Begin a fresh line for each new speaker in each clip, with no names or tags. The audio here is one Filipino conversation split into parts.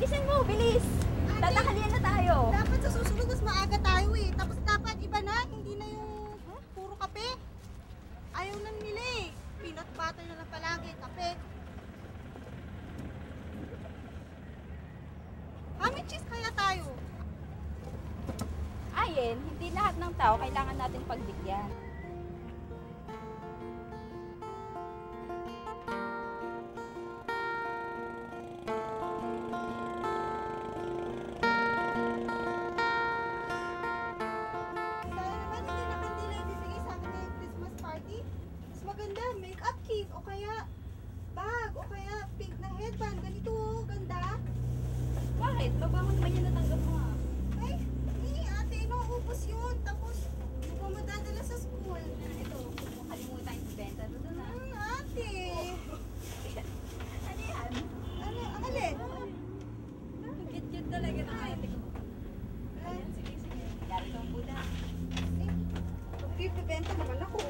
bilisan mo, bilis! Tatakalian na tayo.
Dapat sa susunod mas maaga tayo eh. Tapos dapat iba na, hindi na yung puro kape. Ayaw na nila eh. Peanut butter na lang palagi, kape. How cheese kaya tayo?
Ayen, hindi lahat ng tao kailangan natin pagbigyan.
Maganda, make-up kit o kaya bag o kaya pink na headband. Ganito oh, ganda.
Bakit? Babangon naman yan natanggap mo ah.
Ay, ate, nauubos yun. Tapos, hindi ko madadala sa school.
Ito, kalimutan yung benta doon ah.
Ate.
Ano yan?
Ano, ang alin?
Ang cute-cute talaga ng ate ko. Ayan, sige. Yari ko ang buda.
Bibenta naman ako.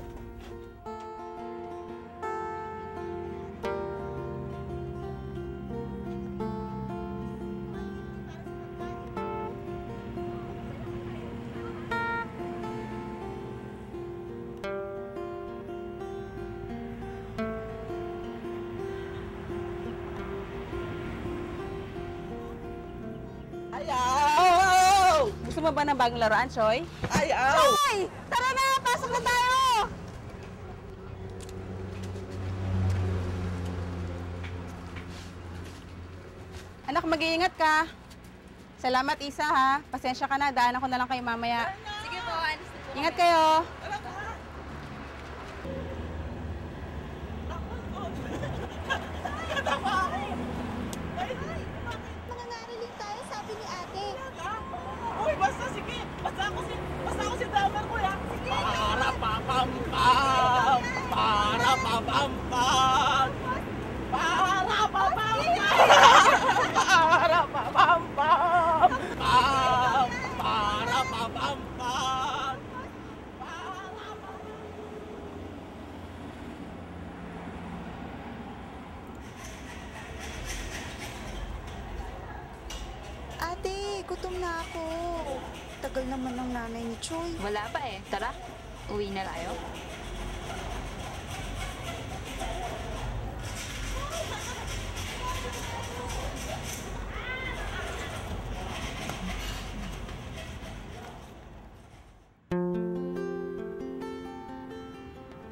Ayaw! Gusto mo ba ng bagong laruan, Choy? Ayaw!
Ay! Tara na! Pasok na tayo!
Anak, mag-iingat ka. Salamat, Isa, ha? Pasensya ka na. Daanan ko na lang kayo mamaya.
Sige po, alis na po.
Ingat kayo.
Mangangaroling tayo, sabi ni ate.
Uy, basta sige. Basta ako si drummer ko, ya. Sige. Para pa pam pam. Para pa pam pam. Para pa pam pam. Para pa pam pam. Para pa pam pam.
Ate, gutom na ako. Tagal naman ng nanay ni Choy.
Wala pa eh. Tara, uwi na tayo.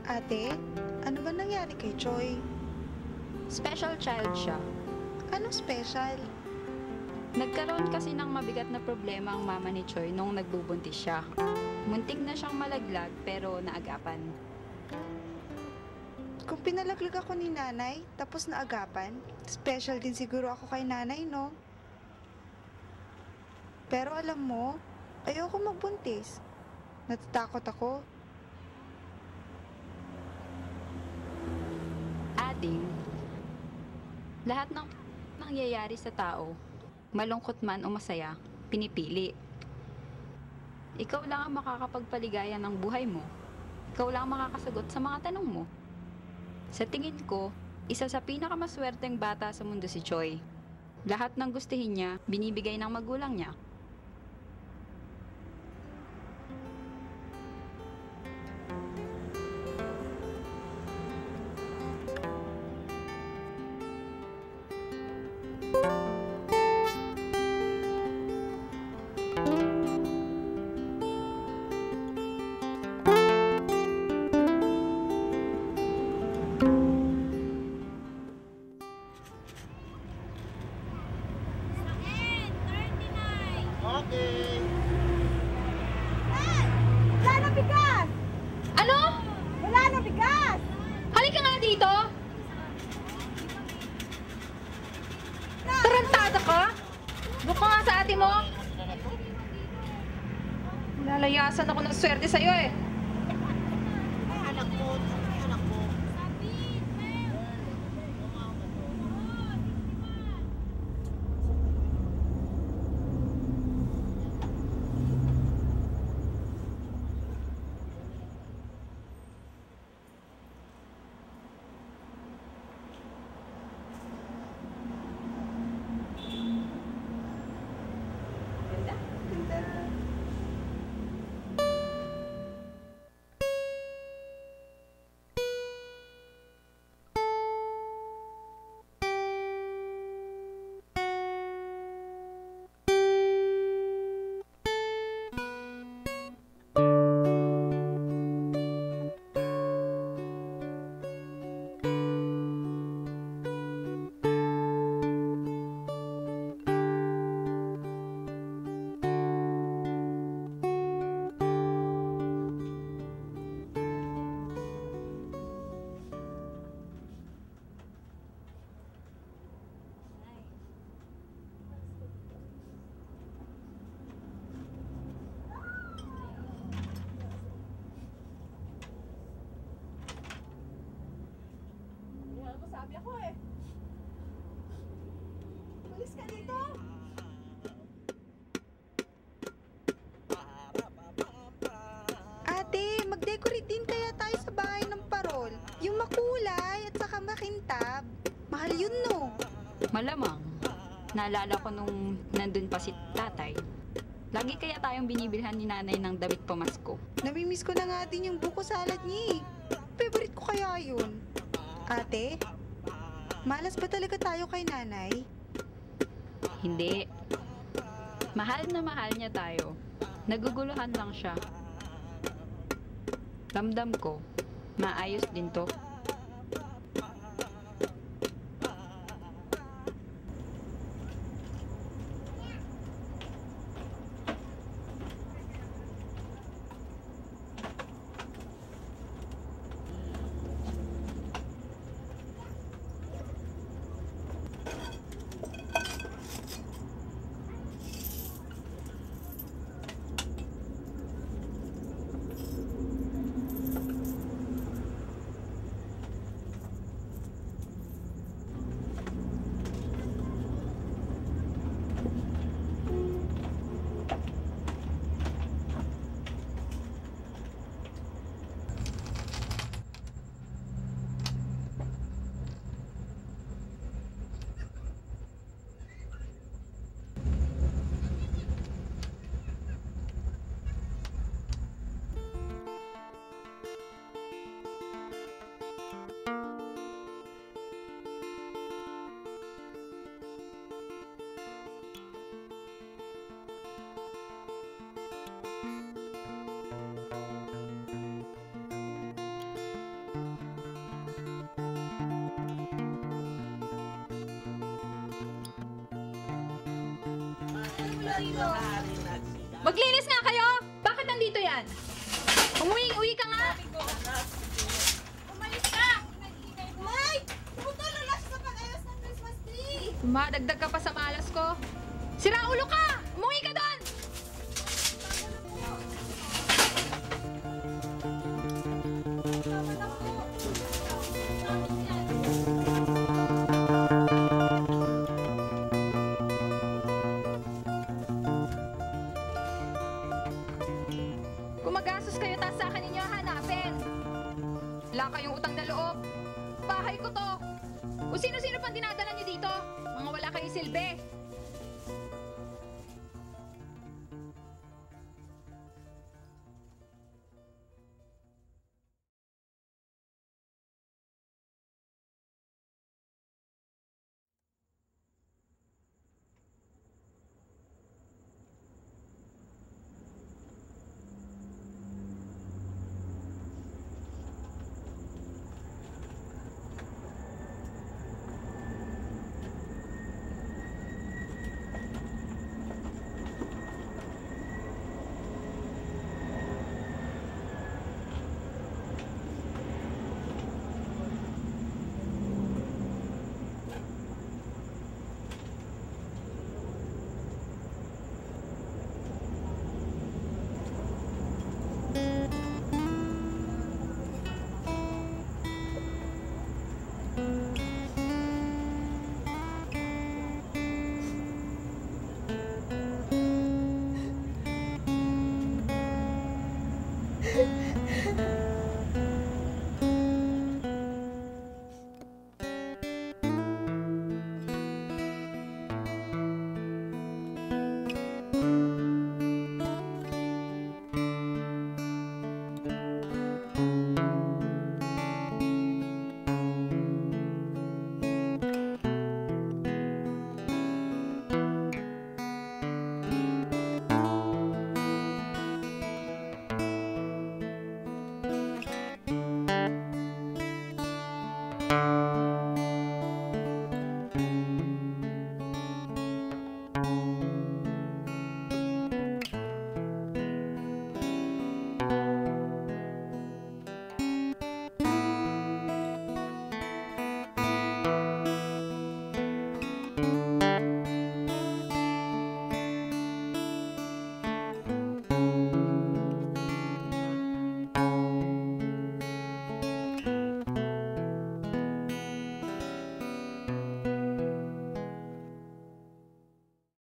Ate, ano ba nangyari kay Choy?
Special child siya.
Anong special?
Nagkaroon kasi ng mabigat na problema ang mama ni Choy nung nagbubuntis siya. Muntik na siyang malaglag pero naagapan.
Kung pinalaglag ako ni nanay, tapos naagapan, special din siguro ako kay nanay, no? Pero alam mo, ayoko magbuntis. Natatakot ako.
Ading, lahat ng nangyayari sa tao, malungkot man o masaya, pinipili. Ikaw lang ang makakapagpaligaya ng buhay mo. Ikaw lang ang makakasagot sa mga tanong mo. Sa tingin ko, isa sa pinakamaswerteng bata sa mundo si Choy. Lahat ng gustuhin niya, binibigay ng magulang niya.
Okay.
Wala na bigas!
Ano?
Wala na bigas!
Halika nga dito! Tarantada ka? Doon ka nga sa ate mo. Lalayasan ako ng swerte sa'yo eh.
Anak mo, anak mo. Sabi ako eh. Umalis ka dito.
Ate, mag-decorate din kaya tayo sa bahay ng parol. Yung makulay at saka makintab. Mahal yun, no?
Malamang. Naalala ko nung nandun pa si tatay. Lagi kaya tayong binibilhan ni nanay ng damit pamasko.
Namimiss ko na nga din yung buko salad niya eh. Favorite ko kaya yun. Ate, malas ba talaga tayo kay nanay?
Hindi. Mahal na mahal niya tayo. Naguguluhan lang siya. Ramdam ko, maayos din to.
Maglinis nga kayo! Bakit nandito yan? Uwi ka nga!
Umalis ka! Nay! Pumunta na lang sa pag-ayos ng Christmas tree!
Madagdag ka pa sa malas ko. Sira ulo ka! Umuwi ka doon! Gumagastos kayo tas sa akin ninyo hanapin. Wala kayong utang na loob. Bahay ko to. O sino-sino pang dinadala nyo dito? Mga wala kayong silbi.